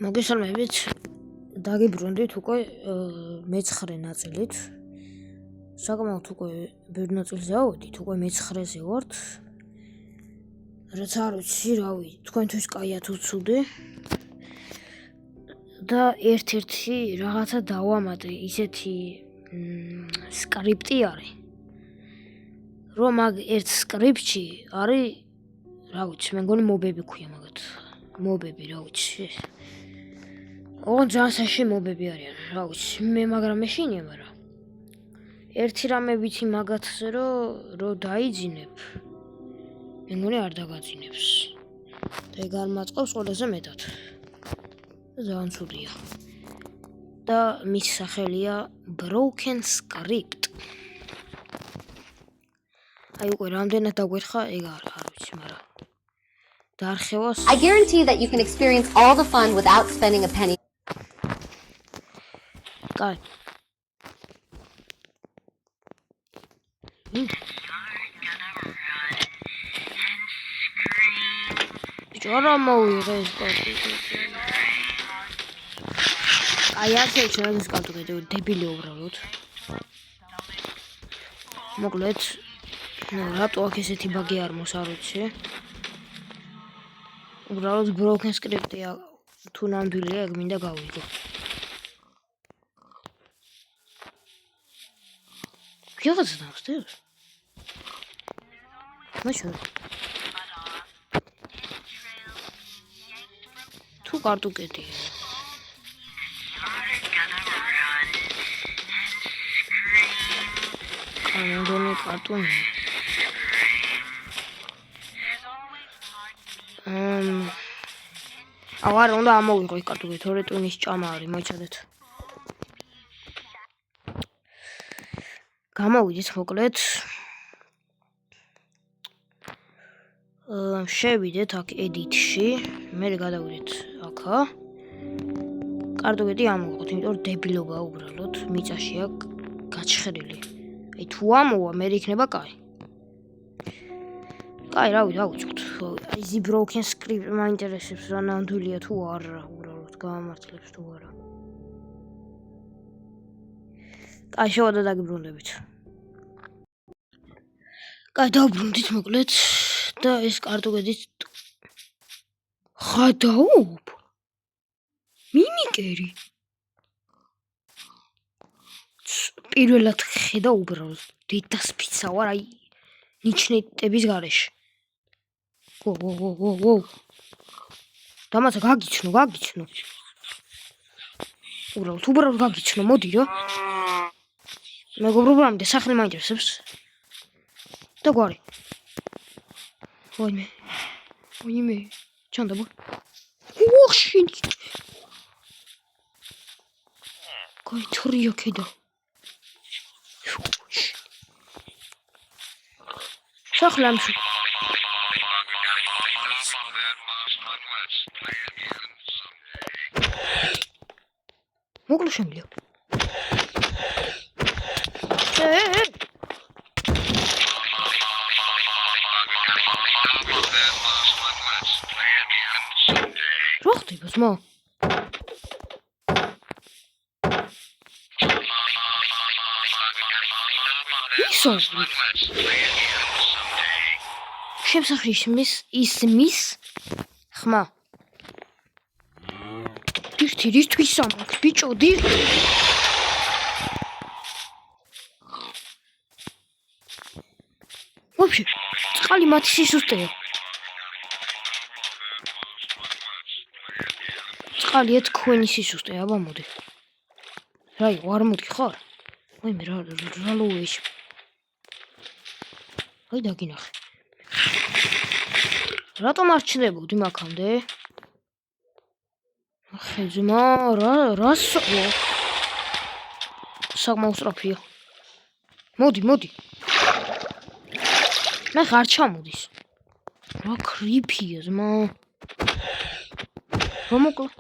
მოგესალმებით. დაგიბრუნდით უკვე მე-9 ნაწილით. საკმაოდ უკვე ბევრი ნაწილზე ავედით, უკვე მე-9-ზე ვართ. რაც არ ვიცი, რავი, თქვენთვის კაია თუ ცუდი. და ერთ-ერთი რაღაცა დავამატე, ისეთი სკრიპტი არის. რომ მაგ ერთ სკრიპტში არის, რა ვიცი, მე მგონი მობები ქვია მაგათ. მობები, რა ვიცი. ძალიან საშიში მობები არიან, რა ვიცი, მე მაგრამ მეშინია, მაგრამ ერთი რამე ვიცი მაგათზე, რომ დაიძინებ. მე მგონი არ დაგაძინებს. და ეგ არ მაწყობს ყველაზე მეტად. ძალიან ცუდია. და მის სახელია Broken Script. აი უკვე რამდენად დაგვერხა, ეგ არ ვიცი, მაგრამ დაარხევას. I guarantee that you can experience all the fun without spending a penny. Geil. Jora mauიღე ეს კარტი. აი ასე შეიძლება გასკარტო დებილი უბრალოდ. მოკლედ, რატო აქ ესეთი ბაგი არ მოსაროცე? უბრალოდ broken script-ია თუ ნამდვილია, ეგ მინდა გავიგო. Ποιόδες downstairs? Not sure. Თუ კარტუკეტი. კანონი კარტუნი. აღარ უნდა ამოვიღო ეს კარტუკეტი, თორე ტვინის ჭამა არის, მოიცადეთ. გამოვიდით მოკლედ. შევიდეთ აქ edit-ში, მე გადავიდეთ აქა. კარტუკეტი ამოვიღოთ, იმიტომ რომ დებილობაა უბრალოდ, მიწაშია გაჩხრილი. აი თუ ამოვა, მე იქნება კაი. კაი, რავი, დავიწყოთ. აი zi broken script მაინტერესებს რა ნამდვილია თუ არა, უბრალოდ გამართლებს თუ არა. კაი, შევადა დაგიბრუნდებით. კაი, დავბრუნდით მოკლედ და ეს კარტუკეტიც ხადაობ. მიმიკერი. პირველად ხედა უბრალოდ დედას ფიცა ვარ, აი ნიჩნეტების გარეშე. ვო. დამაცა გაგიჩნო. უბრალოდ გაგიჩნო, მოდი რა. მეგობრებო, რამდენ სახლი მაინტერესებს. და გვარი. ვაიმე. ჩანდაბო. ოხშინი. გაიტრია ქედა. სახლი ამში. მოკლე შემიძლია. რა ხდება ზმა? ისო. შემსახრის მის ხმა. დირთვის ამაკ ბიჭო დირ. ვაფშე წყალი მათი სისუსტეა. წყალია თქვენი სისუსტე, აბა მოდი. რაი, არ მოდი ხარ? ვაიმე რა ლოუეში. აი დაგინახე. რატომ არ ჩნდებოდი მაქამდე? ახე ძმა, რას? საკმაოდ სწრაფია. მოდი. მე ხარ ჩამოდის. რა კრიფია ძმა. რომ მოკლა.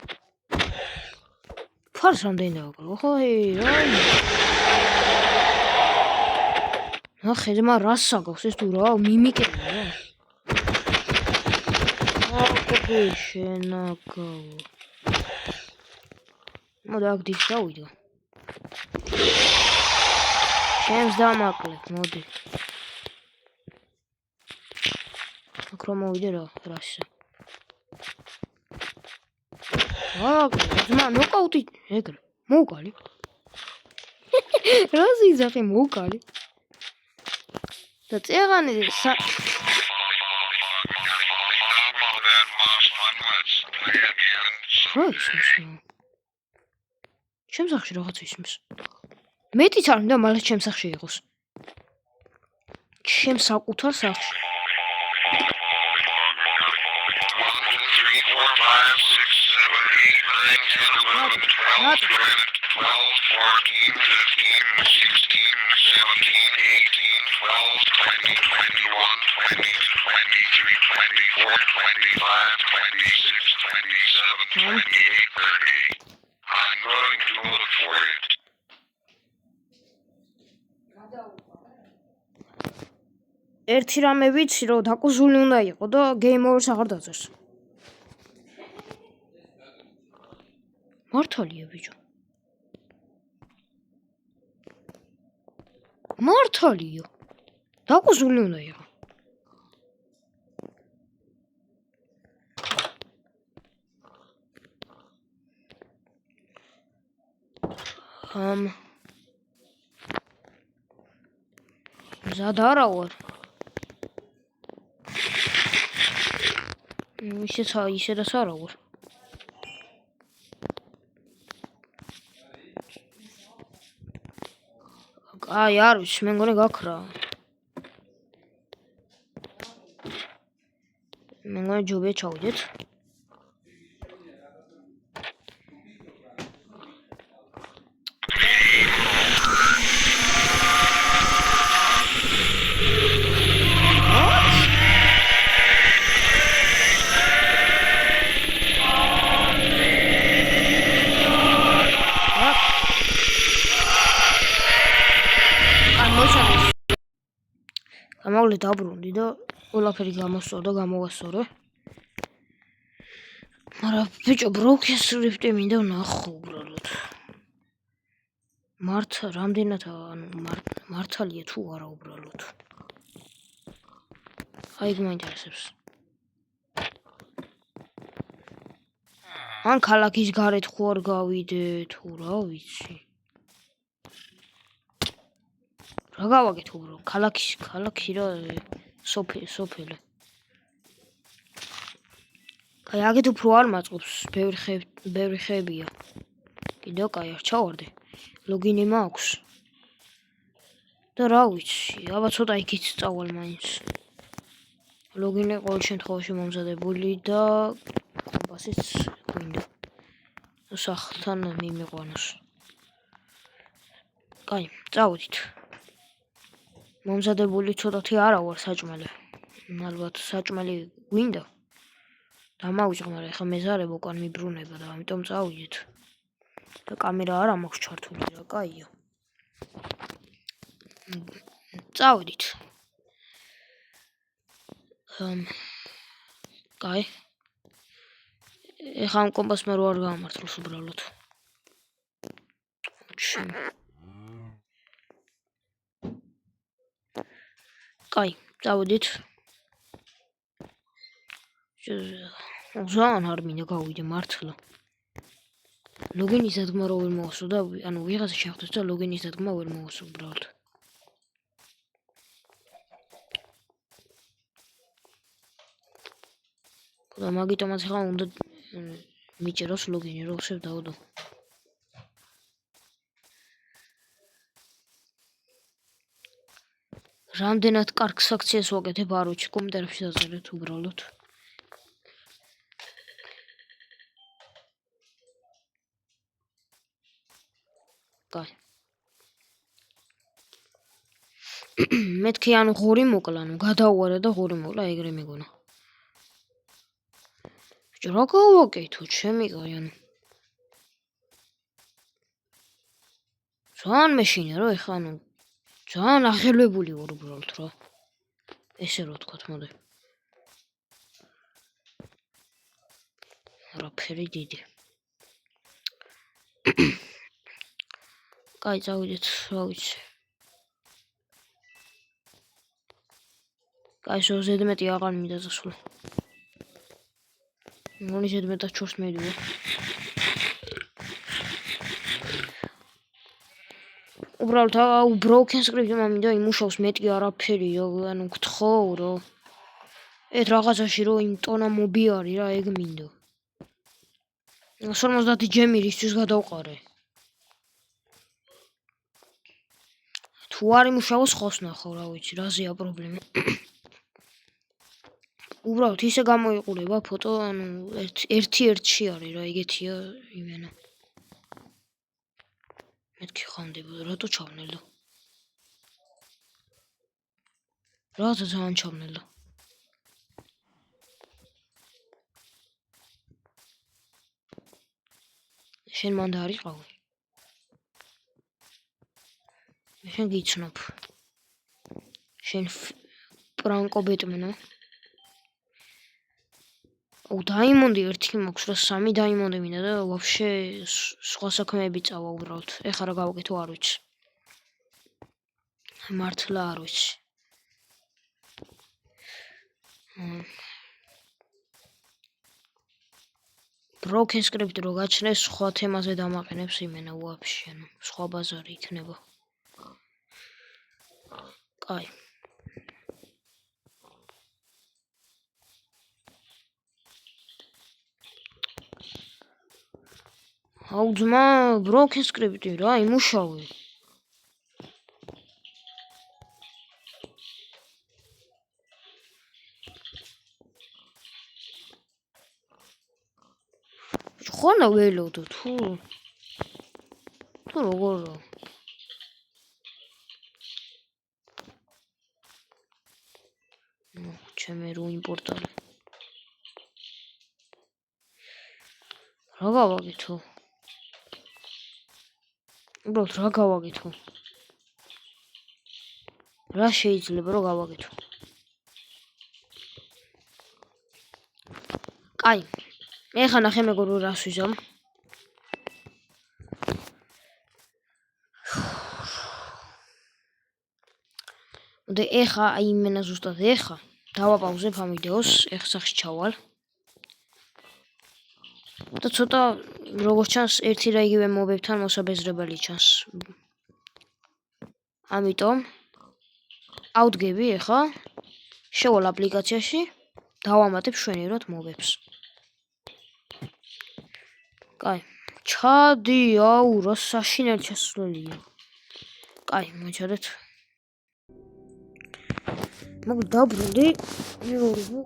ფარს რამდენი დავაკლა? ხო, რაი. ახე ძმა, რას საგავს ეს თუ რა? მიმიკერია რა. აკეთე შენაკავო. მოდი აქ დის დავიდო. ჩემს დამაკლებ, მოდი. აქ რომ მოვიდე რასა. ძმა, ნოკაუტი, ეგრე, მოვკალი. რას იძახი, მოვკალი. და წეღანი რა ისმის? ჩემს სახში რაღაც ისმის. მეტიც არ მინდა მალე ჩემს სახში იყოს. ჩემს საკუთარ სახში. 1 რამე ვიცი რომ დაკუზული უნდა იყო და game over-ს აღარ დაწერს. მართალია ბიჭო. მართალია. დაკუზული უნდა იყო. მზად არა ვარ. ისედაც არა ვარ. აი არ ვიცი, მე მგონი გაქრა. მე მგონი ჯობია ჩავიდეთ. გამავლე დაბრუნდი და ყველაფერი გამოსწორ და გამოვასწორე. მაგრამ ბიჭო, broken script მინდა ვნახო უბრალოდ. რამდენად მართალია თუ არა უბრალოდ. აი მაინტერესებს. ან ქალაქის გარეთ ხო არ გავიდე თუ რა ვიცი. რა გავაკეთე უბრალოდ ქალაქი რა სოფელი. აი აგეთ უფრო არ მაწყობს, ბევრი ხეებია. კიდევ კაი არ ჩავარდე. ლოგინი მაქვს. და რა ვიცი, აბა ცოტა იქით წავალ მაინც. ლოგინი ყოველ შემთხვევაში მომზადებული და კომპასიც გვინდა. სახლთან მიმიყვანოს. კაი, წავედით. მომზადებული ცოტათი არა ვარ საჭმელი. ალბათ საჭმელი გვინდა. დამავიწყე, მაგრამ ეხლა მეზარებ უკან მიბრუნება და ამიტომ წავიდეთ. და კამერა არ მაქვს ჩართული რა, კაია. წავედით. კაი. ეხლა ამ კომპასს მე რო არ გამართლოს უბრალოდ. კაი, წავედით. ზან არ მინდა გავიდე მართლა. ლოგინის დადგმა რო ვერ მოვასწრო და ანუ ვიღაცა შეხვდეს და ლოგინის დადგმა ვერ მოვასწრო უბრალოდ. და მაგიტომაც ახლა უნდა მიჭეროს ლოგინი რო ხსევ დავდო. რამდენად კარგ საქციას ვაკეთებ არ ვიცი, კომენტარებში დაწერეთ უბრალოდ. კაი. მეთქი ანუ ღორი მოკლა, ანუ გადაუარა და ღორი მოკლა, ეგრე მეგონა. ბიჭო, რა გავაკეთო, ჩემი კაი, ანუ. ძალიან მეშინია რა, ეხლა ანუ ძალიან აღელვებული ვარ უბრალოდ რა. ესე რო თქვათ, მოდი. არაფერი დიდი. კაი, წავიდეთ, რა ვიცი. კაი, შო ზედმეტი აღარ მინდა წასვლა. მგონი ზედმეტად ჩორს მედივა. უბრალოდ broken script მინდა იმუშავს მეტი არაფერი, ანუ გთხოვ, რომ რაღაცაში რომ იმ ტონა მობი არის რა, ეგ მინდა. 50 ჯემი რისთვის გადავყარე? თუ არ იმუშავოს ხოს ნახავ, რა ვიცი, რაზეა პრობლემა. უბრალოდ ისე გამოიყურება ფოტო, ანუ ერთი-ერთში არის რა, ეგეთია იმენა. მეთქი ხანდებოდა, რატო ჩავნელდა? რატო ძალიან ჩავნელდა? შენ მანდ არ იყავი? შენ გიცნობ. შენ პრანკო ბეტმენა. დაიმონდი ერთი მაქვს რა 3 დაიმონდი მინდა და ვაფშე სხვა საქმეები წავა უბრალოდ. ეხლა რა გავაკეთო არ ვიცი. მართლა არ ვიცი. broken script რო გაჩნდეს სხვა თემაზე დამაყენებს იმენა ვაფშე, ანუ სხვა ბაზარი იქნება. კაი. აუ ძმა, broken script-ი რა, იმუშავე. ხონა ველოდო თუ როგორ ჩემი რუინ პორტალი. რა გავაკეთო? უბრალოდ რა გავაკეთო? რა შეიძლება რომ გავაკეთო? კაი. ეხლა ნახე მეგობრებო რას ვიზამ. და ეხლა აი იმენა ზუსტად ეხლა დავაპაუზებ ამ ვიდეოს, ეხლა სახში ჩავალ. და ცოტა როგორც ჩანს ერთი და იგივე მობებთან მოსაბეზრებელი ჩანს. ამიტომ ავდგები ეხლა, შევალ აპლიკაციაში, დავამატებ შვენივრად მობებს. კაი, ჩადი, აუ, რა საშინელი ჩასვლელია. კაი, მოჩადეთ. მოგ დაბრუნდი, მეგობრებო.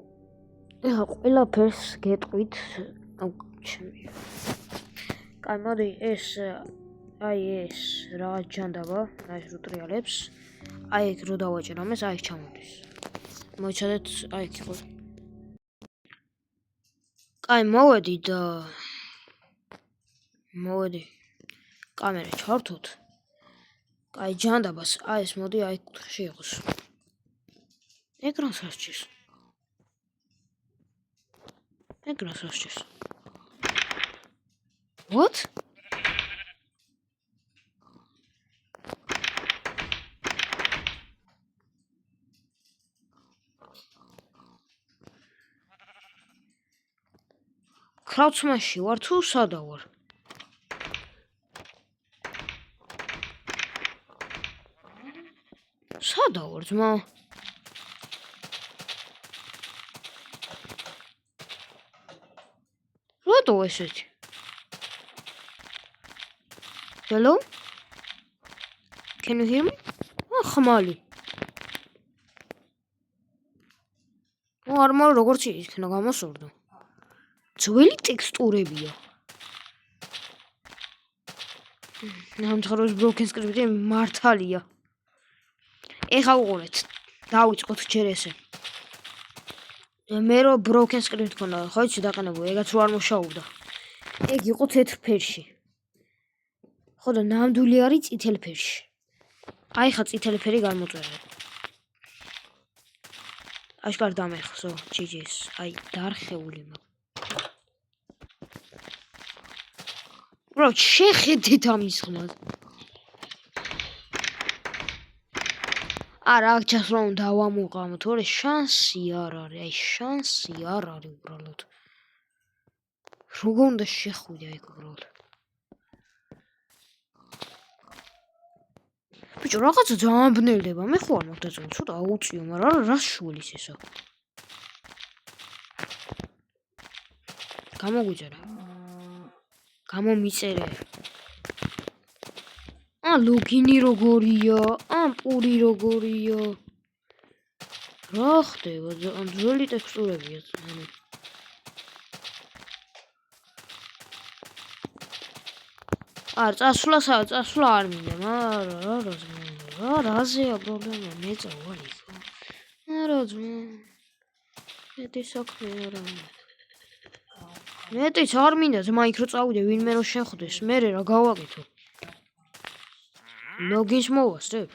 ეხლა ყველაფერს გეტყვით. აუ, ჩემი. კაი, მოდი ეს რა ჯანდაბა, ეს რო ტრიალებს. აი ეგ რო დავაჭერ ამას, აი ჩამოდის. მოჩადეთ, აი იქ იყო. კაი, მოვედი და კამერა ჩავართოთ. კაი, ჯანდაბას, აი ეს მოდი აი კუთხეში იყოს. ეკრანს ასჭირს. What? Crowdsmash-ში ვარ თუ სადა ვარ? სადა ვარ ძმა? რატო ესეთი? Hello? Can you hear me? ხმალი. არ მარ როგორც იქნა გამოსურდო. ძველი ტექსტურებია. ნამდვილად broken script-ი მართალია. ეხლა უყურეთ. დავიწყოთ ჯერ ესე. მე რო broken script ქონდა, ხო იცი დაყენებული, ეგაც რო არ მუშაობდა. ეგ იყო თეთრ ფერში. ხო და ნამდვილი არის წითელ ფერში. აი ხა წითელი ფერი გამოწერე. აშკარ დამეხსო, GG's. აი დარხეული მაგ. უბრალოდ შეხედეთ ამის ხმას. არა, აქ ჩასვლა უნდა დავამოყამო, თორე შანსი არ არის, აი შანსი არ არის უბრალოდ. როგორ უნდა შეხვიდე აი უბრალოდ. ბიჭო, რაღაცა ძალიან ბნელდება, მე ხო არ მაქვს დაწუნებული, ცოტა აუწიო, მაგრამ არა, რას შვილის ესა? გამოგვიწერა. გამომიწერე. ლოგინი როგორია? პური როგორია? რა ხდება? ძველი ტექსტურებია ძალიან. წასვლა არ მინდა, მაგრამ რაზეა პრობლემა? მე წავალ იქ. არა ძმა. მეტი საქმე არა. მეტიც არ მინდა ძმა იქ რო წავიდე, ვინმე რო შეხვდეს, მე რა გავაკეთო? ლოგინს მოვასწრებ?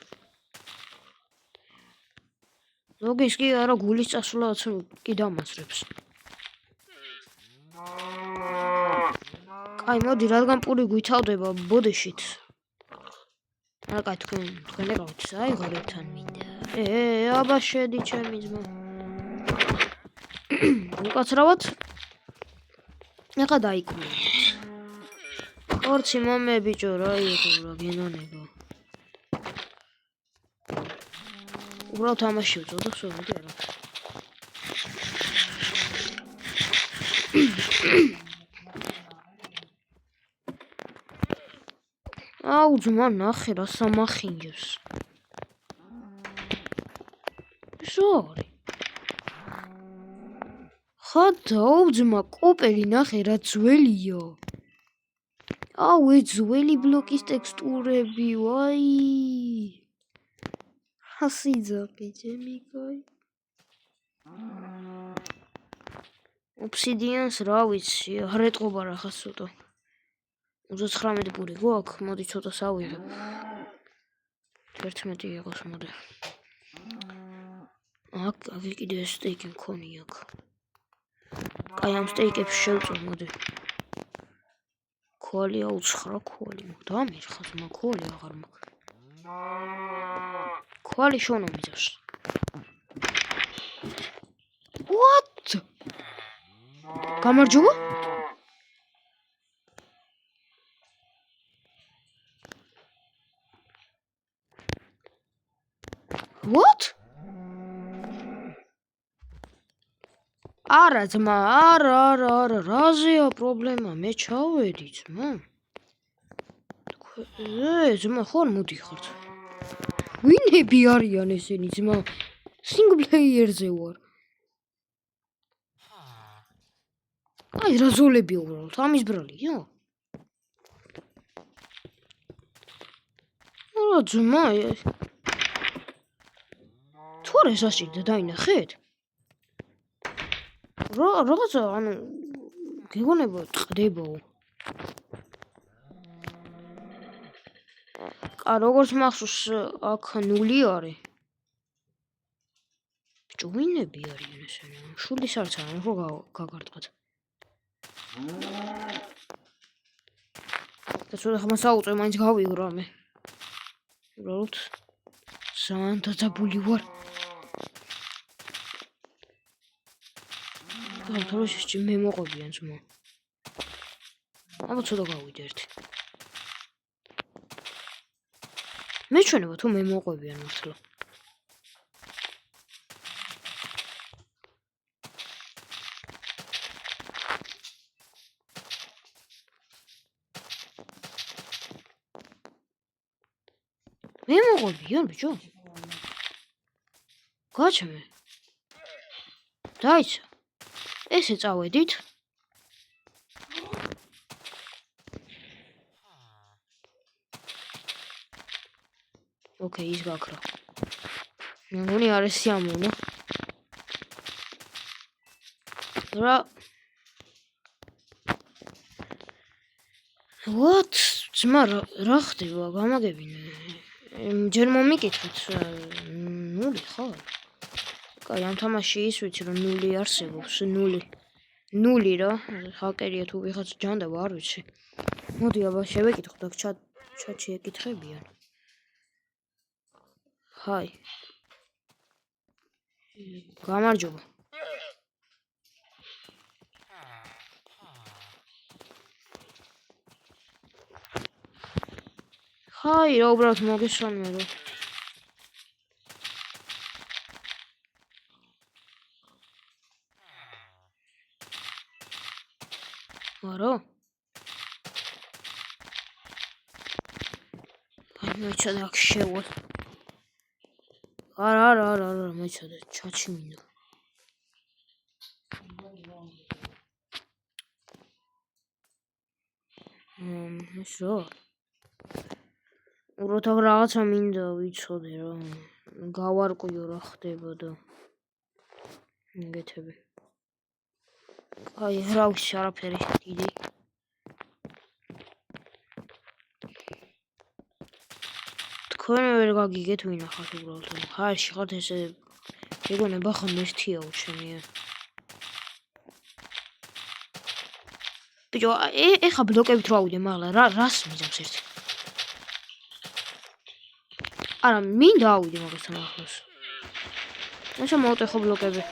ლოგინს კი არა, გულის წასვლაც კი დამასწრებს. აი მოდი, რადგან პური გვითავდება ბოდეშით. არა, კაი თქვენ ეკავთ, აი ღორებთან მინდა. აბა შედი ჩემი ძმა. უკაცრავად. ეხა დაიკვირდეთ. ხორცი მომე ბიჭო, რა იქნება გენონება. უბრალოდ თამაში ვწოდო, სულ მეტი არა. აუ ძმა, ნახე რა სამახინჯებს. ზორი. ხადაო ძმა, კოპერი ნახე რა ძველია. აუ ძველი ბლოკის ტექსტურები, ვაი. ასიძაკი ჩემი კაი. ოფსიდიანს რა ვიცი, არ ეტყობა რახაც ცოტა. 39 პური გვაქვს, მოდი ცოტა სავიღებ. 11 იყოს, მოდი. აქ კიდე სტეიკი მქონია აქ. კაი, ამ სტეიკებს შევწერ, მოდი. ქოლია 9 ქოლი, დამირხა ძმა, ქოლი აღარ მაქვს. ქოლი შონა მიწევს. What? გამარჯობა? What? არა ძმა, არა, რაზეა პრობლემა? მე ჩავედი ძმა. ძმა, ხო არ მოდიხართ? ვინები არიან ესენი ძმა? სინგლპლეიერზე ვარ. აი რა ზოლები უბრალოდ, ამის ბრალია? არა ძმა, თუ არ ესასჭირდა დაინახეთ? რაღაცა, ანუ გეგონება ტყდებაო. როგორც მახსოვს, აქ 0 არის. ბიჭო, ვინები არიან ესენი? შულის არც არა, ხო გაგარტყათ. და ცოტა ხმა საუწე, მაინც გავიღრო მე. უბრალოდ ძალიან დაძაბული ვარ. თორეში მე მოყვებიან ძმა. აბა ცოტა გავიდე ერთი. მეჩვენება თუ მე მოყვებიან მართლა. მე მოყვებიან ბიჭო. გაჩვენე. დაიცა. ესე წავედით. ოკეი, ის გაქრა. მეგონი არის სიამოვნო. რა What? ძმა რა ხდება? გამაგებინე. ჯერ მომიკითხეთ 0 ხარ? კაი, ამ თამაში ის ვიცი რომ 0 არსებობს, 0. 0 რა. ჰაკერია თუ ვიღაც ჯანდება, არ ვიცი. მოდი აბა შევეკითხო და ჩატში ეკითხებიან. ჰაი. გამარჯობა. ჰაი, რა უბრალოდ მოგესალმე რა. არა? აი მეჩადა აქ შევალ. არა, მეჩადა ჩატში მინდა. ეს რა? უბრალოდ რაღაცა მინდა ვიცოდე რა. გავარკვიო რა ხდება და მიგეთები. აი რა ვიცი არაფერი დიდი. თქვენ ვერ გაგიგეთ ვინახავთ უბრალოდ. ჰაერში ხართ ესე ეგონება ხომ ერთია უჩენია. ბიჭო, ეხა ბლოკებით რა ავიდე, მაგრამ რას მიზამს ერთი? არა, მინდა ავიდე მაგასთან ახლოს. ესე მოვუტეხო ბლოკები.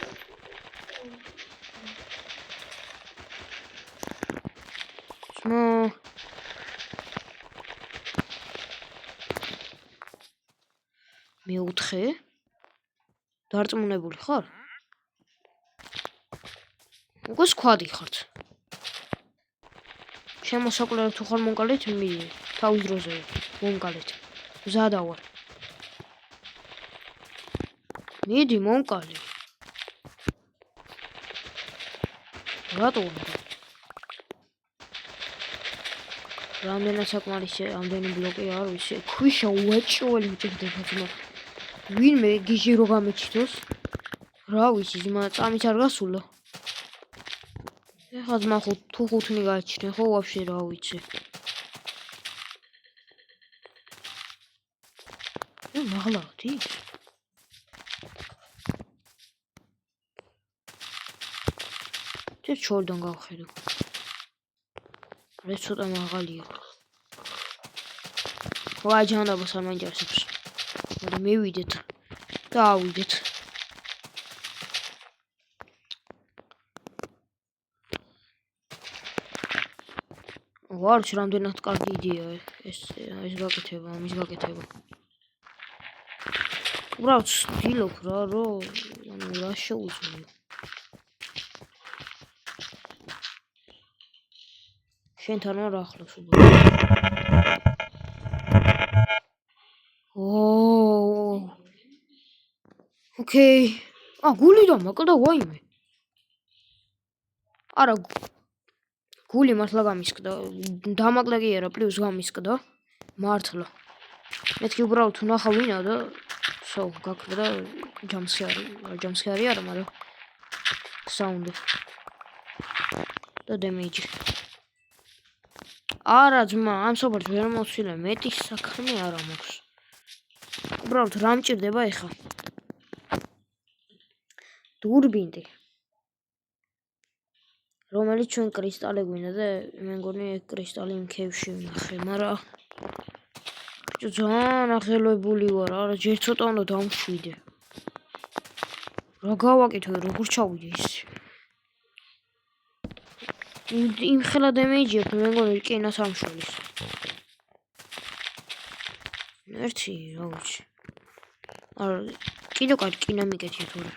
მეუთხე? დარწმუნებული ხარ? უკვე სკვადი ხართ. შემოსაკლებ თუ ხარ მომკალეთ, მიდი. თავის დროზე მომკალეთ. მზადა ვარ. მიდი მომკალე. რატო? რამდენად საკმარისია ამდენი ბლოკი არ ვიცი. ქვიშა უაჭველი მჭირდება ძმა. ვინმე გიჟი რო გამეჩითოს? რა ვიცი ძმა, წამით არ გასულა. ეხლა ძმა თუ ხუთნი გაჩნე, ხო ვაფშე რა ვიცი. მაღლავდი? ეს ჩორდან გავხედო. ეს ცოტა მაღალია. ვაი ჯანდაბას არ მაინტერესებს. მოდი მივიდეთ და ავიდეთ. ვარ რამდენად კარგი იდეაა ეს გაკეთება, ამის გაკეთება. უბრალოდ ვცდილობ რა, ანუ რა შეუძლია. შენთან არ ახლოს უბრალოდ. ოკეი. გული დამაკლდა ვაიმე. არა გული მართლა გამისკდა. დამაკლდა კი არა, პლუს გამისკდა. მართლა. მეთქი უბრალოდ ნახა ვინა და გაქრდა ჯამსკარი არა, მაგრამ საუნდი. და დემეიჯი. არა ძმა, ამ სოფელს ვერ მოვცილე, მეტი საქმე არა მაქვს. უბრალოდ რა მჭირდება ეხა? დურბინი. რომელიც ჩვენ კრისტალი გვინდა და მე მგონი ეგ კრისტალი იმ ქევში ვნახე, მაგრამ ბიჭო ძალიან აღელვებული ვარ, არა ჯერ ცოტა უნდა დამშვიდე. რა გავაკეთო, როგორ ჩავიდე ის? იმ ხელა დემეიჯი აქვს, მე მგონი რკინას ამშველის. ერთი, რა ვიცი. არა, კიდევ კარგი რკინა მიკეთია თორე.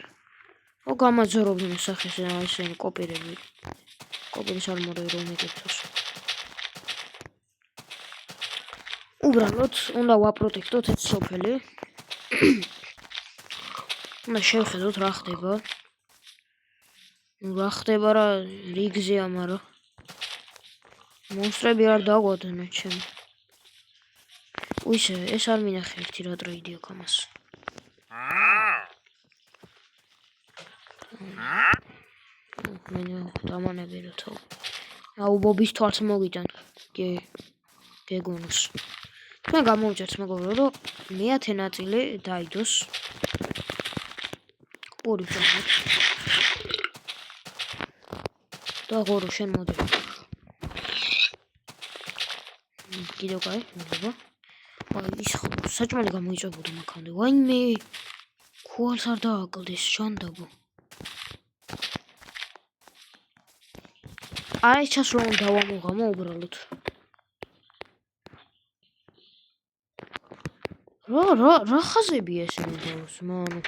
გამაძორობდნენ სახეს ესენი კოპირები. კოპირის არმორი რომ მეკეთოს. უბრალოდ უნდა ვაპროტექტოთ ეს სოფელი. უნდა შევხედოთ რა ხდება. რა ხდება რა რიგზეა, მაგრამ მონსტრები არ დაგვადდნენ ჩემი. უისე, ეს არ მინახე ერთი რა ტრეიდი აქვს ამას. მე დამანები რა თო. ბობის თვალს მოგიტან. გეგონოს. მე გამოვჭერთ მეგობრო, რომ მეათე ნაწილი დაიდოს. ორი ფერმით. და ღორო შენ მოდი. კიდევ კაი, მოგება. აი ის საჭმელი გამოიწებოდა მაგამდე. ვაიმე ქუალს არ დააკლდეს შანდაბო. აი ჩასვლამ დავამოღამო უბრალოდ. რა ხაზებია ესენი დავს, მანუ.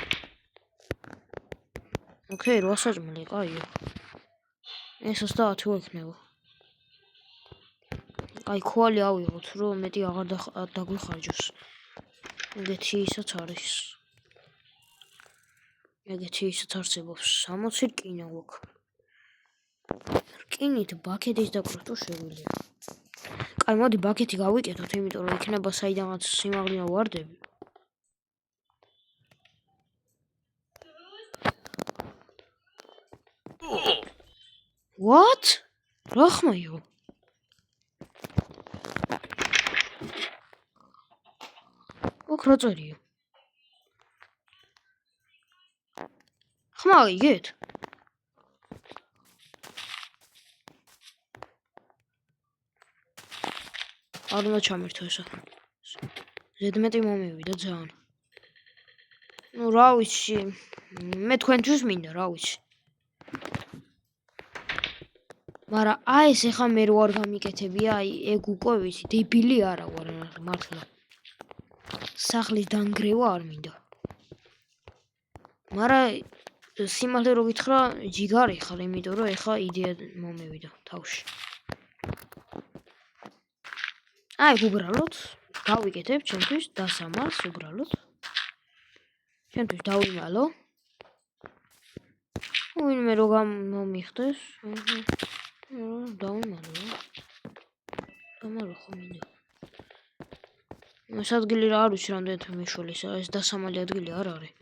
ოკეი, რა საჭმელი, კაია. ესაც და 10 ვექნება. აი ქვალი ავიღოთ, რომ მეტი აღარ დაგვიხარჯოს. ეგეთი ისაც არის. ეგეთი ისაც არსებობს. 60 რკინა გვაქვს. რკინით ბაქეთის დაკვრა შეგვიძლია. აი მოდი ბაქეთი გავიკეთოთ, იმიტომ რომ იქნება საიდანაც სიმაღლეა ვარდები. What? რა ხმაიო? ოქ რა წერია? ხმა იგეთ? არ უნდა ჩამერთო ესა. ზედმეტი მომივიდა ძალიან. ნუ რა ვიცი, მე თქვენთვის მინდა, რა ვიცი. მაგრამ აი ეს ეხა მე რო არ გამიკეთებია, აი ეგ უკვე ვიცი, დებილი არა ვარ მართლა. სახლის დანგრევა არ მინდა. მაგრამ სიმართლე რო გითხრა, ჯიგარი ხარ, იმიტომ რომ ეხა იდეა მომევიდა თავში. აი უბრალოდ გავიკეთებ ჩემთვის დასამალს უბრალოდ. ჩემთვის დავიმალო. ვინმე რო გამომიხდეს, დავიმალო. გამალო ხო მინდა. ეს ადგილი რა არ ვიცი რამდენად მეშველისა, ეს დასამალი ადგილი არ არის.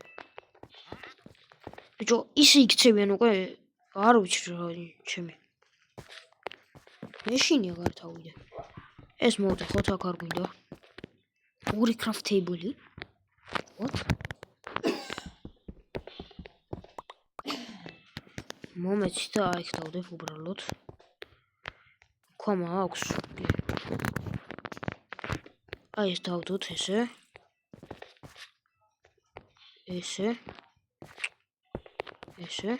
ბიჭო, ისე იქცევიან უკვე, არ ვიცი რა ჩემი. მეშინია გართავიდან. ეს მოვდეხოთ აქ არ გვინდა. ორი craft table-ი. What? მომეცი და აიქ დავდებ უბრალოდ. ქომა აქვს. აი ეს დავდოთ ესე. ესე. ესე.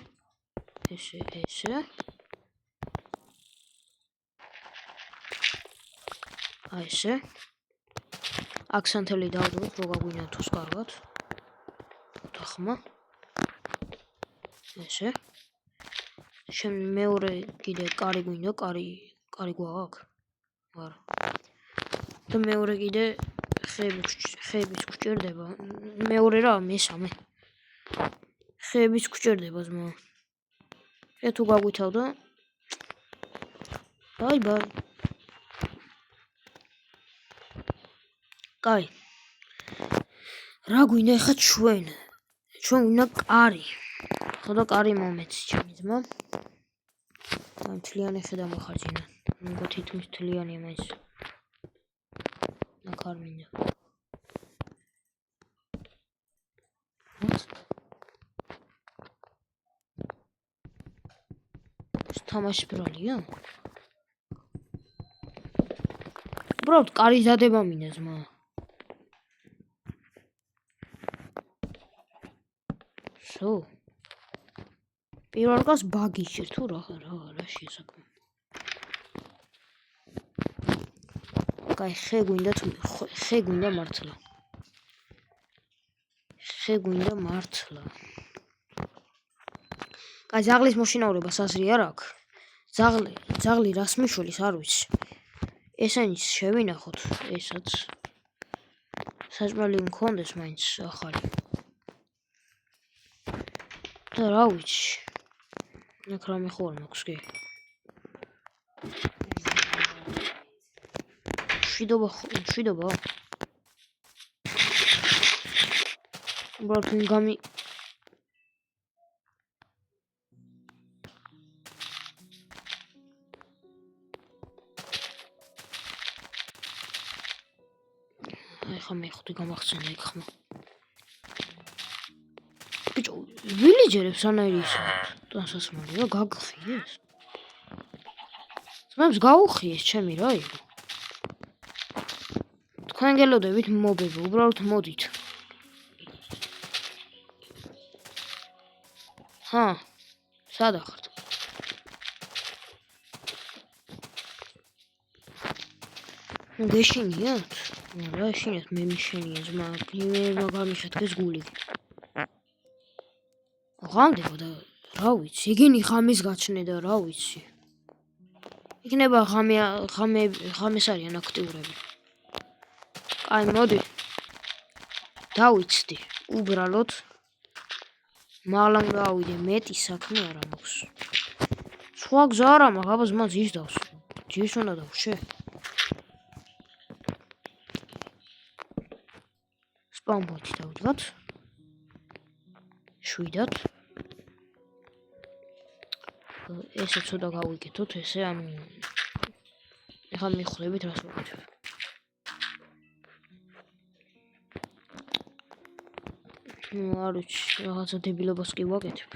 ესე, ესე. აი ესე. აქსანთელი დავდოთ, რო გაგვინათოს კარგად. ხმა. ესე. შენ მეორე კიდე კარი გვინდა, კარი გვაქვს? არა. და მეორე კიდე ხეების გვჭირდება. მეორე რა, მესამე. ხეების გვჭირდება ზმა. შე თუ გაგვითავდა. ბაი. კაი. რა გვინდა ხა ჩვენ? ჩვენ გვინდა კარი. ხოდა კარი მომეცი ჩემი ძმა. ამ თლიანი ხე დამახარჯინა. მოგა თითქმის თლიანია მაინც. ნახარ მინდა. თამაში ბრალია? უბრალოდ კარი ზადება მინდა ზმა. სო. პირველ რიგს ბაგი შეერ თუ რა შესაქმე. კაი ხე გვინდა მართლა. კაი ზაღლის მოშინაურებას აზრი არ აქვს. ზაღლი რას მიშველის არ ვიცი. ესენიც შევინახოთ, ესაც. საჭმელი მქონდეს მაინც ახალი. და რა ვიცი. აქ რამე ხო არ მაქვს კი. შვიდობა. უბრალოდ გამი ხა მე ხუთი გამახსენე იქ ხმა. ბიჭო, ვილეჯერებს ანაირისად. დასასმალია გაგხიეს. ძმებს გაუხიეს ჩემი რა იყო. თქვენ გელოდებით მობებო, უბრალოდ მოდით. სად ახართ? გეშინიათ? რა ეშინიათ? მე მიშენია ძმა, მე გამიშეთქეს გული. ღამდებო და რა ვიცი, იგინი ღამის გაჩნე და რა ვიცი. იქნება ღამეს არიან აქტიურები. აი, მოდი. დავიცდი, უბრალოდ. მაღლა უნდა ავიდე, მეტი საქმე არ მაქვს. სხვა გზა არ მაქვს, აბა ზმა ძირს დავს. ძირს უნდა დავშე. სპამ პოინტი დავდგათ. 7-დან. ესე ცოტა გავიკეთოთ, ესე ანუ ეხლა მიხვლებით რას ვაკეთებ. არ ვიცი, რაღაცა დებილობას კი ვაკეთებ.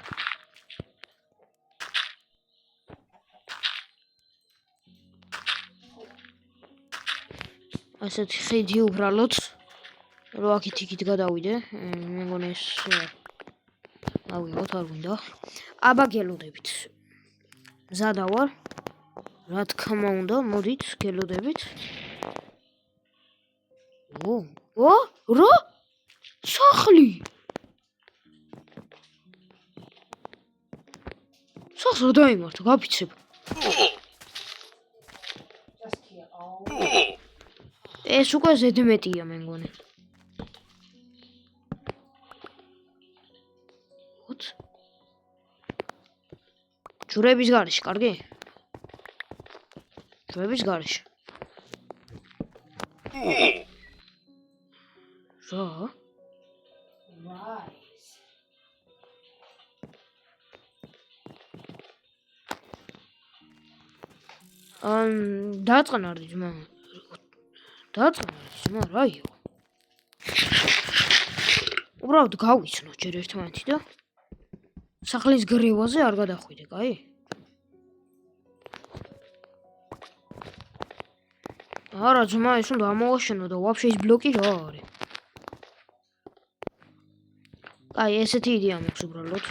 ასეთი ხედი უბრალოდ რო აქეთ-იქით გადავიდე, მე მგონი ეს ავიღოთ, არ გვინდა. აბა გელოდებით. მზადა ვარ. რა თქმა უნდა, მოდით, გელოდებით. რა? სახლი! სახლს რა დაიმართა, გაფიცებ. ეს უკვე ზედმეტია მე მგონი. ჯვრების გარეშე, კარგი? ჯვრების გარეშე. რა? დაწყნარდი ძმა. რა იყო? უბრალოდ გავიცნო ჯერ ერთმანეთი და სახლის გრევაზე არ გადახვიდე, კაი? არა ძმა, ეს უნდა ამოვაშენო და ვაფშე ის ბლოკი რა არის? კაი, ესეთი იდეა მაქვს უბრალოდ.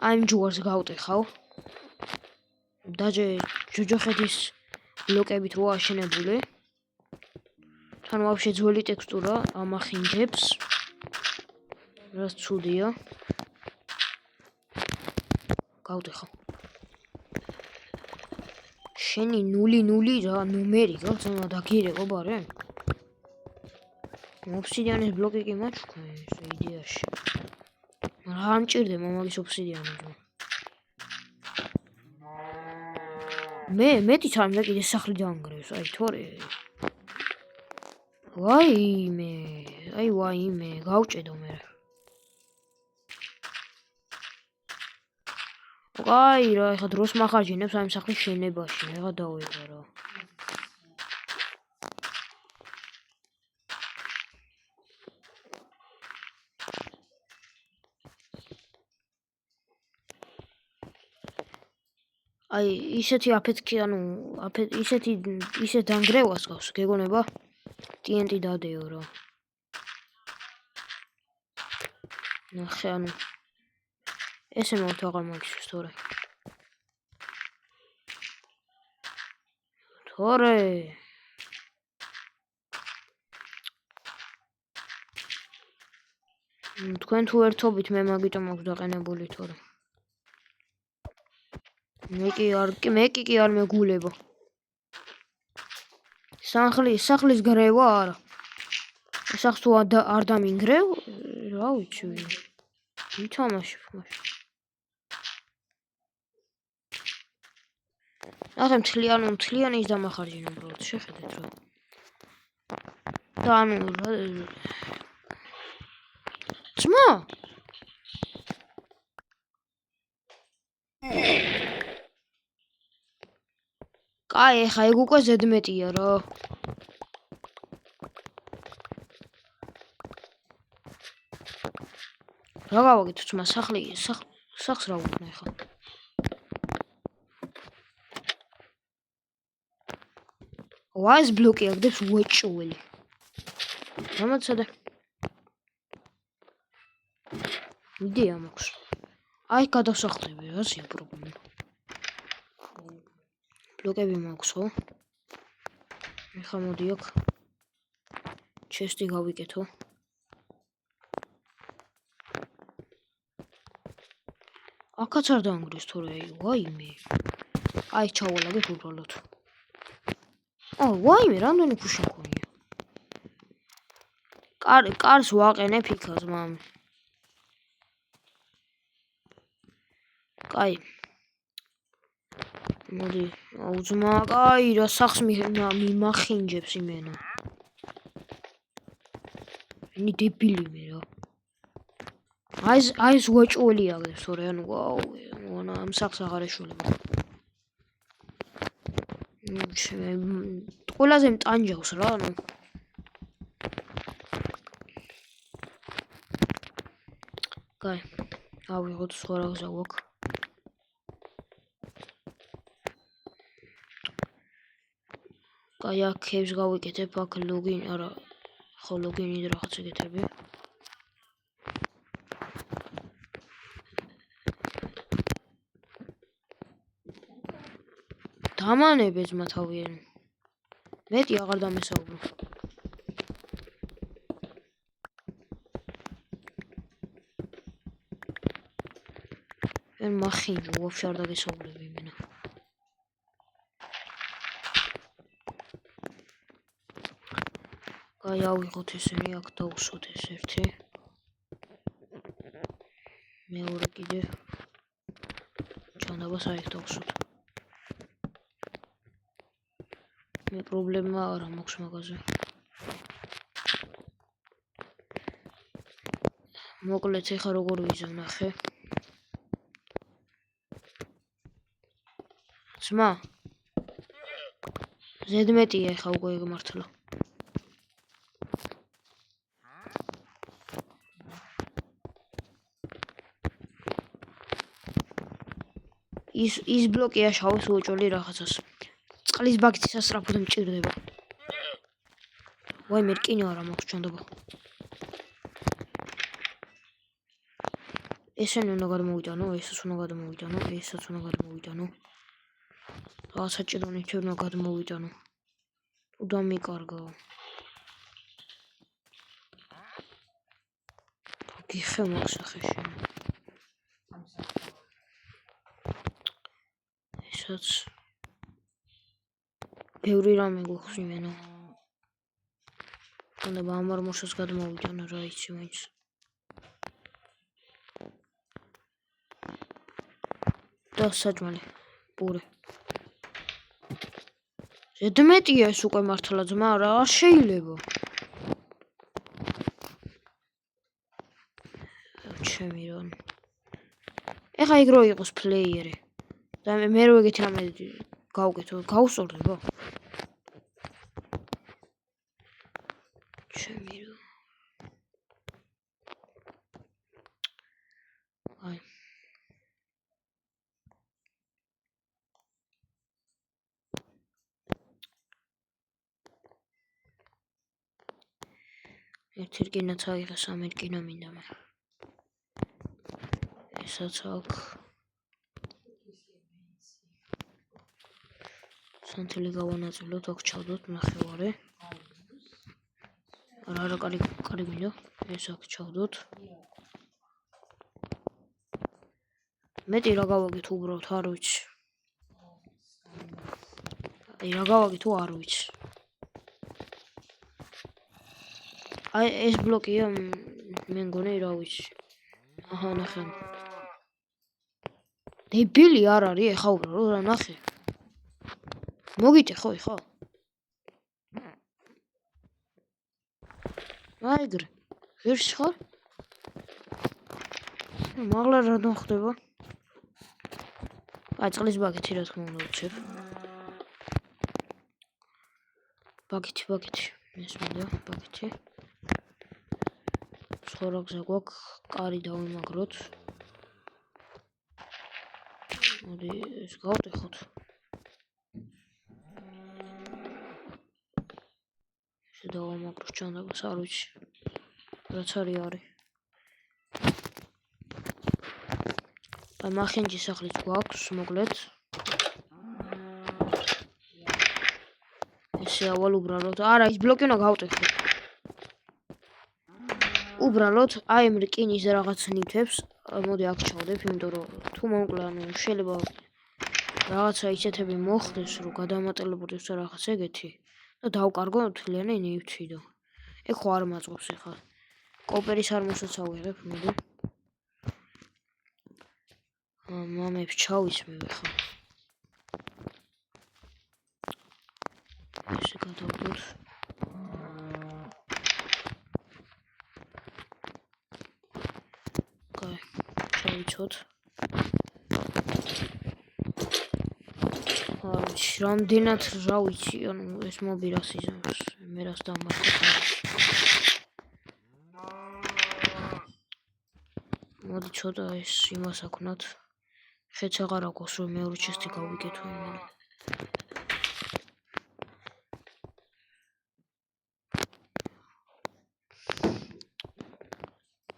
აი იმ ჯუარს გავტეხავ. დაჯე ჯოჯოხეთის ბლოკებით რო აშენებული. თან ვაფშე ძველი ტექსტურა ამახინჯებს. რაც ცუდია. გავტეხავ. შენი 0 რა ნუმერი გაქვს, ამა დაგირეკო ბარე. ოფსიდიანის ბლოკი კი მაჩქა ეს იდეაში. რა მჭირდება მაგის ოფსიდიანი რა. მეტიც არ მე კიდე სახლი დაანგრევს, აი თორე. ვაიმე, გავჭედო მე. აი რა, ეხლა დროს მახარჯინებს ამ სახლის შენებაში, ეხლა დავიღო რა. აი ისეთი აფეთქი, ანუ ისეთ დანგრევას გავს, გეგონება TNT დადეო რა. ნახე, ანუ ესე მოვთ აღარ მაგისთვის თორე. თქვენ თუ ერთობით მე მაგიტომ აქვს დაყენებული თორე. მე კი არ მეგულებო. სახლის გრევა არა. სახლს თუ არ დამინგრევ, რა ვიცი. ვითამაშებ მაშინ. ნახე მთლიანი ის დამახარჯინე უბრალოდ, შეხედეთ რა. და ანუ ძმა! კაი, ეხა ეგ უკვე ზედმეტია რა. რა გავაკეთო ძმა, სახლს რა ვუყნა ეხა? ეს ბლოკი აგდებს უეჭველი. გამოცადე. იდეა მაქვს. აი გადავსახლები, ასია პრობლემა. ბლოკები მაქვს, ხო? ეხლა მოდი აქ. ჩესტი გავიკეთო. აქაც არ დაანგრეს თორე, ვაიმე. აი ჩავალაგეთ უბრალოდ. ვაიმე, რამდენი ფუში მქონია? კარს ვაყენებ იქაც, მამი. კაი. მოდი, აუძმა, კაი, რა სახს მიმახინჯებს იმენა. ნი დებილი მე რა. აი ეს უაჭველი აგდებს, თორე ანუ ვაუ, ამ სახს აღარ ეშველება. ყველაზე მტანჯავს რა, ანუ. კაი, ავიღოთ სხვა რა გზა გვაქვს. კაი, აქ ქებს გავიკეთებ, აქ ლოგინ, არა, ხო ლოგინი და რაღაც ეკეთები. დამანებეც მათავიანი. მეტი აღარ დამესაუბრო. მახინჯო, ვაფშე არ დაგესაუბრები იმენა. კაი, ავიღოთ ესენი, აქ დავუსვოთ ეს ერთი. მეორე კიდე. ჩანდაბას აიქ დავუსვოთ. მე პრობლემა არა მაქვს მაგაზე. მოკლედ ეხა როგორ ვიზამ ნახე. ძმა. ზედმეტია ეხა უკვე მართლა. ის ბლოკი აშავებს უეჭველი რაღაცას. წყლის ბაგთი სასწრაფოდ მჭირდება. ვაი, მე რკინა არა მაქვს ჩანდობა. ესენი უნდა გადმოვიტანო, ესაც უნდა გადმოვიტანო, ესაც უნდა გადმოვიტანო. რაღაც საჭირონითი უნდა გადმოვიტანო. თუ დამიკარგაო. გიხე მაქვს ახეში. ესაც ბევრი რამე გვაქვს იმენა. უნდა ამარმოშას გადმოვიტანო რა იცი მაინც. და საჭმელი. პურე. ზედმეტია ეს უკვე მართლა ძმა, რა არ შეიძლება. ჩემი რონ. ეხა იგ რო იყოს პლეიერი. და მე რო ეგეთი რამე გავუკეთო, გავუსწორდება. ჩემი რო. აი. ერთი რკინაც აიღე, სამი რკინა მინდა მე. ესაც აქ. სანთელი გავანაწილოთ, აქ ჩავდოთ ნახევარი. არა, კარი მინდა. ეს აქ ჩავდოთ. მეტი რა გავაგეთ უბრალოდ, არ ვიცი. აი რა გავაგე თუ არ ვიცი. აი ეს ბლოკია მე მგონი რა ვიცი. აჰა ნახე. დებილი არ არის ეხა უბრალოდ რა ნახე. მოგიტე ხო ეხა? აიგრე. ღირს ხარ? მაღლა რა ხდება? აი წყლის ბაკეთი რა თქმა უნდა უჩებ. ბაკეთი. ეს მინდა ბაკეთი. სხვა რა გზა გვაქვს? კარი დავიმაგროთ. მოდი ეს გავტეხოთ. დავამაგროს ჯანდაბას, არ ვიცი. რაც არის. აი მახინჯის სახლიც გვაქვს, მოკლედ. ესე ავალ უბრალოდ. არა, ის ბლოკი უნდა გავტეხო. უბრალოდ აი ამ რკინის რაღაც ნივთებს მოდი აქ ჩავდებ, იმიტომ რომ თუ მომკლე, ანუ შეიძლება რაღაცა ისეთები მოხდეს, რომ გადამატელებოდეს რაღაც ეგეთი და დავკარგო მთლიანი ნივთი და ეგ ხო არ მაწყობს ახლა. კოპერის არმოსაც ავიღებ, მოდი. მამებს ჩავისმევ ახლა. ესე გადავდოთ. კაი, ჩავიცოთ. რამდენად რა ვიცი, ანუ ეს მობი რას იზამს, მე რას დამარხებ. მოდი ცოტა ეს იმას აქვნათ. ხეც აღარ აქვს რომ მეორე ჩესტი გავიგეთო იმან.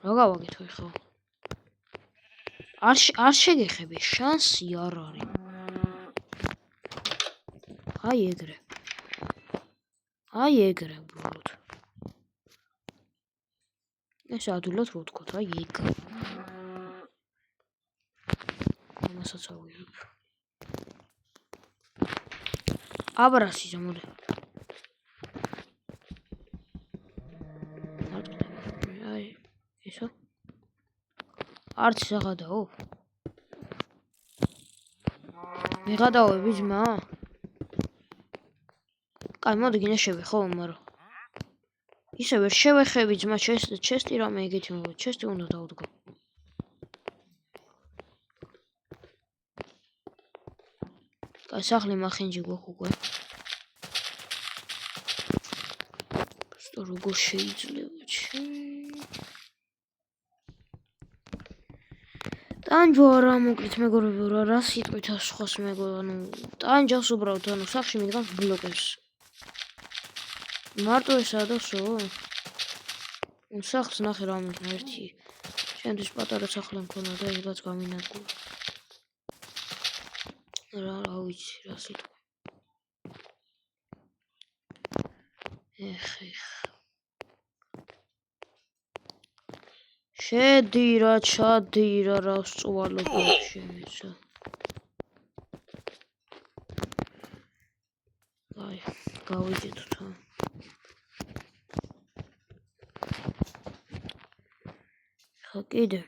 რა გავაკეთო ახლა? არ შეგეხები, შანსი არ არის. აი ეგრე უბრალოდ. ეს ადვილად რო ვთქვათ, აი ეგ. ამასაც ავიღებ. აბრასიზა, მოდი. აი, ესო. არც აღადაო. მიღადაოები ძმა? კაი, მოდი გინაშები ხო, მაგრამ ისე ვერ შევეხები ძმა, ჩესტი რამე ეგეთი მოვა, ჩესტი უნდა დავდგო. კაი, სახლი მახინჯი გვაქვს უკვე. просто როგორ შეიძლება ტანჯო არა მოკლით მეგობრებო, რა სიტყვით ასხოს მეგობრებო, ანუ ტანჯავს უბრალოდ, ანუ სახლში მიდგამს ბლოკებს. მარტო ესაა და სო? სახლს ნახე რა მეკნა ერთი. შენთვის პატარა სახლი მქონა და ეგაც გამინადგურა. რა ვიცი, რა სიტყვა. ეხ. შედი რა, ჩადი რა, რა სწვალო შემეცა. აი, გავიგეთო თა. ხა კიდე.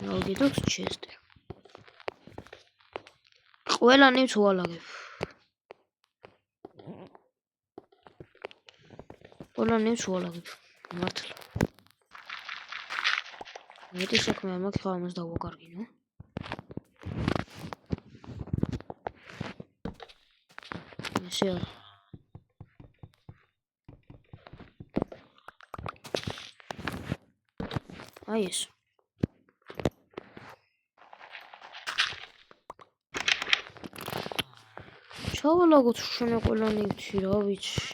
გავიგეთოთ ჩესტი. ყველა ნივთს ვალაგებ. მართლა. მეტი საქმე არ მაქვს, ხა ამას დავაკარგინო. ესე არა. აი ეს. ჩავალაგოთ შენ ყველა ნივთი, რა ვიცი.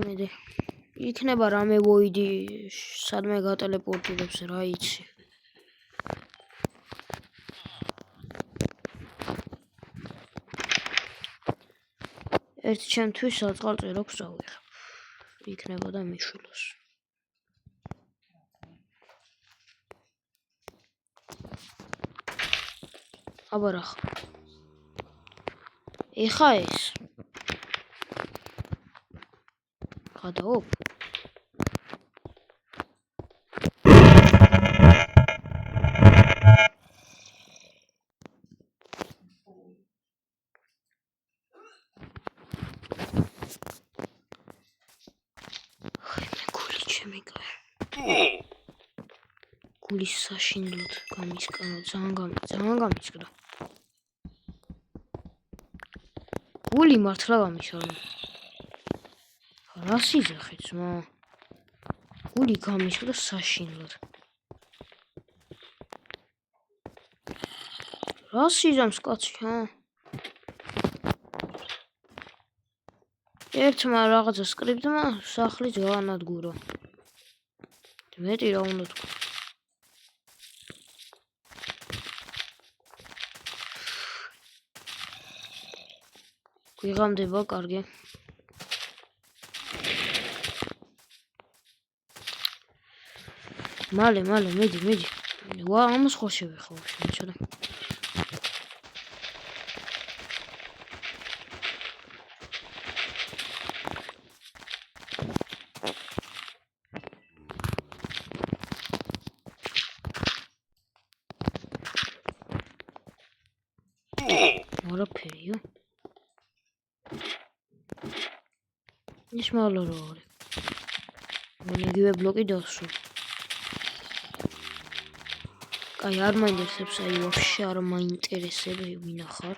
მიდე. იქნება რამე ვოიდი, სადმე გატელეპორტირებს, რა იცი. ერთი ჩემთვის საწყალწეროks დავიღებ. იქნება და მიშულოს. აბარახ. ეხა ეს. გადაო. გულის საშინლოდ გამისკანა, ძალიან გამისკდა. გული მართლა გამისკანა. რა სიძახი ძმა? გული გამისკდა საშინლოდ. რა სიზამს კაცი, ერთმა რაღაცა სკრიპტმა სახლიც გაანადგურა. მეტი რა უნდა თქვა. გვიღამდება, კარგი. მალე, მედი. ამას ხო შევეხო, შეჩერე. არაფერია. ის მალო რა არის. იგივე ბლოკი დასვა. აი არ მაინტერესებს, აი ვაფშე არ მაინტერესებს ვინ ახარ.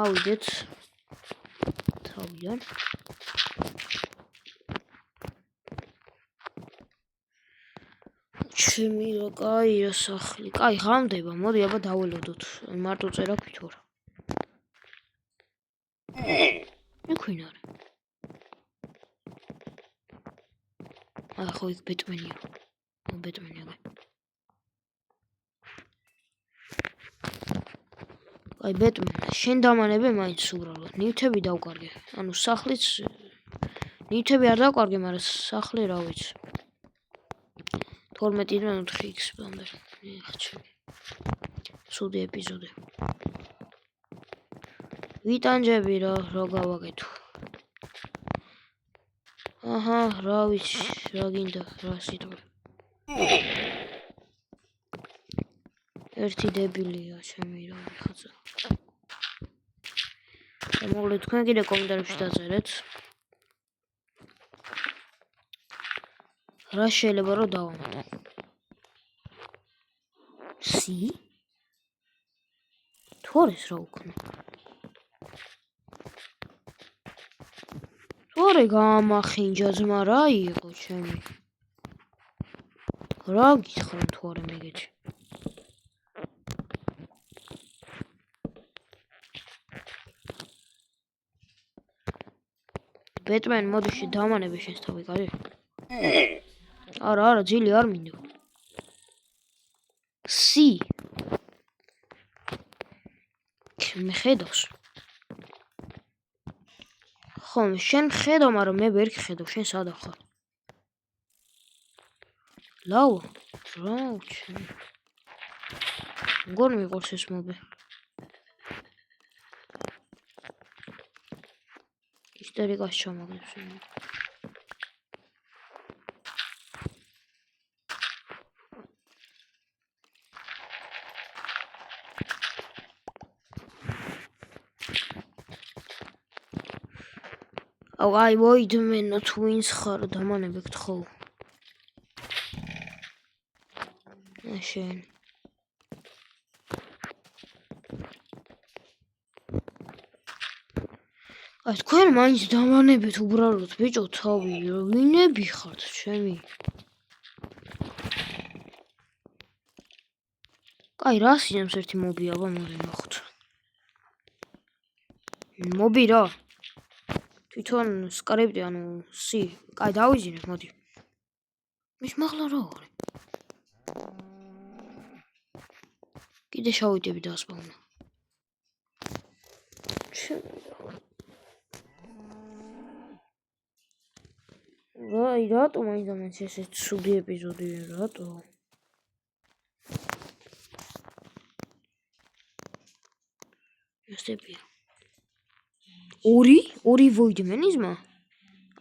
ავიდეთ თავიდან. ჩემი რა კაი რა სახლი. კაი ღამდება, მოდი აბა დაველოდოთ. მარტო წერა ქვითორ. ვინ არის? ხო იქ ბეტმენია. ბეტმენია. აი ბეტმენ, შენ დამანები მაინც უბრალოდ. ნივთები დავკარგე. ანუ სახლიც ნივთები არ დავკარგე, მაგრამ სახლი რა ვიცი. 12-დან 4x-მდე. ცუდი ეპიზოდი. ვიტანჯები რა გავაკეთო. აჰა, რა ვიცი, რა გინდა, რა სიტყვა. ერთი დებილია ჩემი რა ხაცა. მოგლეთ თქვენ კიდე კომენტარებში დაწერეთ. რა შეიძლება რომ დავამატო. თორეს რა უკნა. თორე გამახინჯა ძმა რა იყო ჩემი. რა გითხრა თორე მეგეთი. ბეტმენ მოდი დავანები შენს თავი, კარგი? არა, ძილი არ მინდა. მე ხედავს. ხომ შენ ხედავ, მაგრამ მე ვერ ხედავ, შენ სადა ხარ? ლავა, რა ჩემი. გორ მიყვარს ეს მობი. ისტორიკას ჩამაგდებს. აი ვოიდმენო თუ ვინც ხარ დამანებեք ხო? შენ. აი თქვენ მაინც დამანებით უბრალოდ ბიჭო თავი, ვინები ხართ ჩემი? აი რა სიამს ერთი მობი აბა მოდი ნახოთ. მობი რა? თვითონ სკრიპტი ანუ კაი დავიძინებ მოდი. მის მაღლა რა არის? კიდე შავიტები დასპავნა. რატო მაინც ესე ცუდი ეპიზოდია, რატო? ესებია. ორი ვოიდმენიზმა?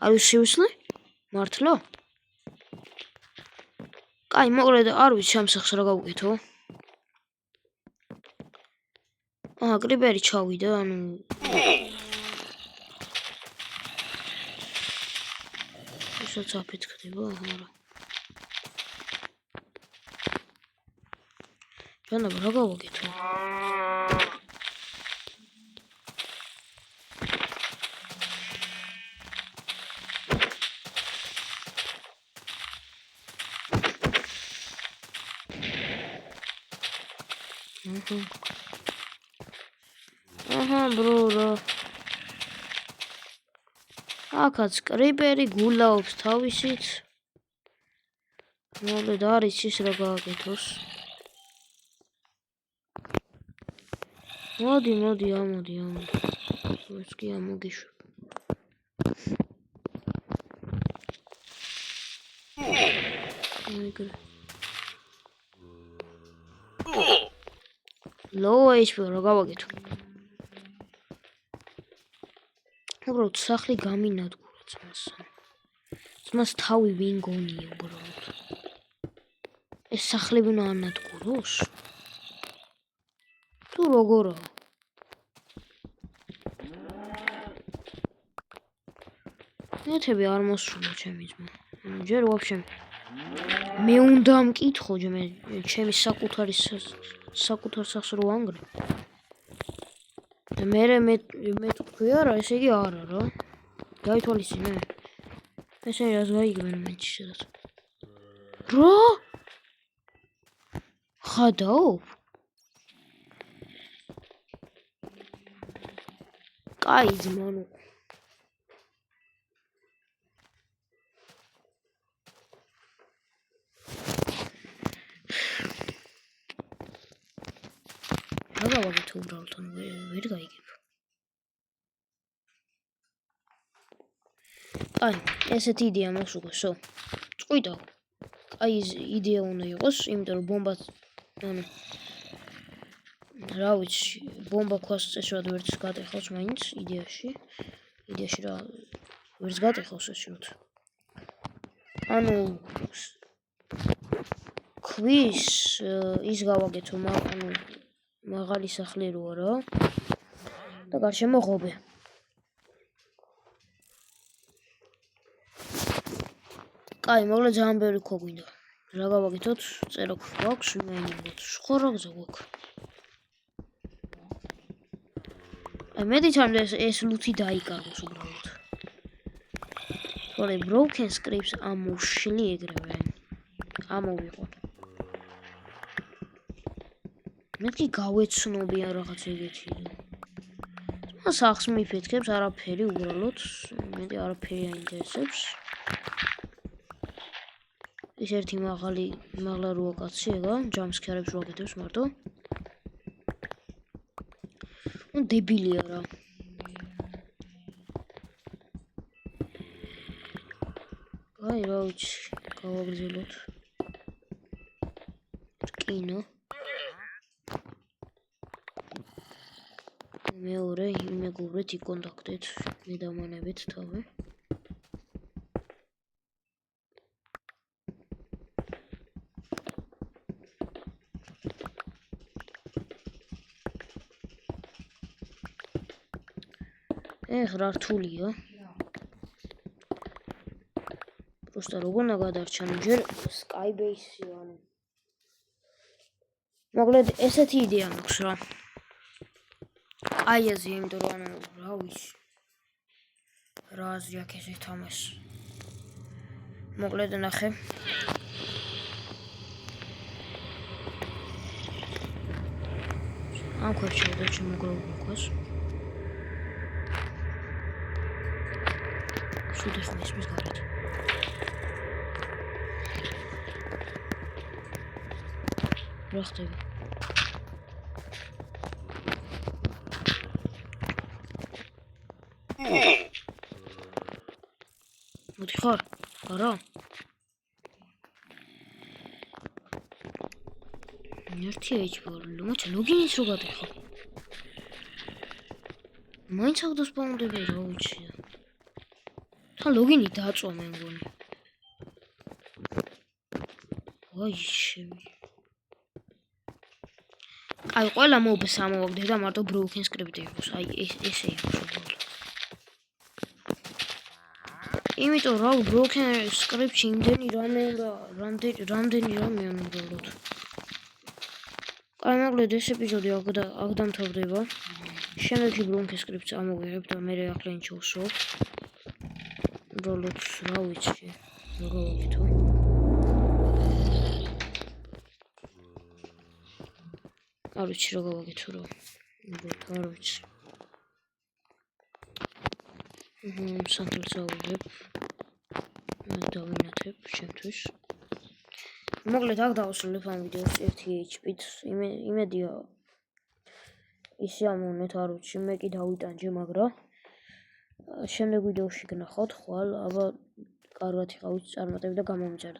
Are you seriously? მართლა? კაი, მოკლედ არ ვიცი ამ სახს რა გავუკეთო. კრიპერი ჩავიდა, ანუ ისაც აფეთქდება, არა. ჯანაბა, რა გავუკეთო? აჰა bro რა აქაც კრიპერი გულაობს თავისით მოდით არის ის რა გააკეთოს მოდი ამოდი ეს კი ამოგიშვ low HP რა გავაკეთო უბრალოდ სახლი გამინადგურა ძმას თავი ვინ გონია უბრალოდ ეს სახლები უნდა ანადგუროს თუ როგორა ნეთები არ მოსულა ჩემი ძმა ჯერ ვაფშე მე უნდა მკითხო ჩემი საკუთარ სახლს რო ანგრე და მე თქვი არა ესე იგი არა რა გაითვალისწინე ესე რას გაიგებენ მეჩი სადაც რა ხადაობ კაი ძმანო რა გავაკეთე უბრალოდ ვერ გაიგებ აი ესეთი იდეა მაქვს უკვე სო წყვიდა აი ეს იდეა უნდა იყოს იმიტომ რომ ბომბა რა ვიცი ბომბა ქვას წესრად ვერც გატეხავს მაინც იდეაში რა ვერც გატეხავს ეს შუთ ანუ ქვის ის გავაკეთო ანუ მაღალი სახლი როა რა და გარშემო ღობე კაი მოგლა ძალიან ბევრი ხო გვინდა რა გავაკეთოთ წერო გვაქვს ვიმეინებოთ სხვა რა გზა გვაქვს აი მედიცინამდე ეს ლუთი დაიკარგოს უბრალოდ თორე broken scripts ამოშლი ეგრევე ამოვიყო მეთქი გავეცნობია რაღაც ეგეთი მას ახს მიფეთქებს არაფერი უბრალოდ მეტი არაფერი აინტერესებს ის ერთი მაღლა როა კაცი ეგა ჯამსქერებს ვაკეთებს მარტო დებილია რა აი რა ვიცი გავაგრძელოთ კინო მეორე იმეგობრეთ იკონტაქტეთ მე დამანებით თავი რა რთულია просто როგორ უნდა გადარჩანო ჯერ Skybase-ი ანუ მოკლედ ესეთი იდეა მაქვს რა აი აზრი იმიტომ რომ ანუ რა ვიცი რა აზრი აქვს ეს თამას მოკლედ ნახე ამ ქვებს შევდებ შემოგროვებულ ქვას სულ ისმის გარეთ რა ხდება მოდი ხარ არა ერთი ეჭვი მოჩა ლოგინის რო გადახო მაინც აღდოს პაუნდები რა უჩია თან ლოგინი დაწვა მე მგონი ვაი შევი აი ყველა მობს ამოვაგდე და მარტო broken script იყოს აი ესე იყოს იმიტომ რომ broken script-ში იმდენი რამე უნდა რამდენი რამე უბრალოდ აი მოკლედ ეს ეპიზოდი აქ დამთავრდება შემდეგი broken script-ს ამოვიღებ და მე ახლა ინჩოვსო უბრალოდ რა ვიცი რა გავაკეთო არ ვიცი რა გავაკეთო რა. არ ვიცი. სანთელს ავიღებ. დავინათებ ჩემთვის. მოკლედ აქ დავასრულებ ამ ვიდეოს 1 HP-ით. იმედია ისე ამოვნეთ, არ ვიცი, მე კი დავიტანჯე, მაგრამ შემდეგ ვიდეოში გნახავთ ხვალ, აბა კარგად იყავით წარმატებით და გამომიწერეთ.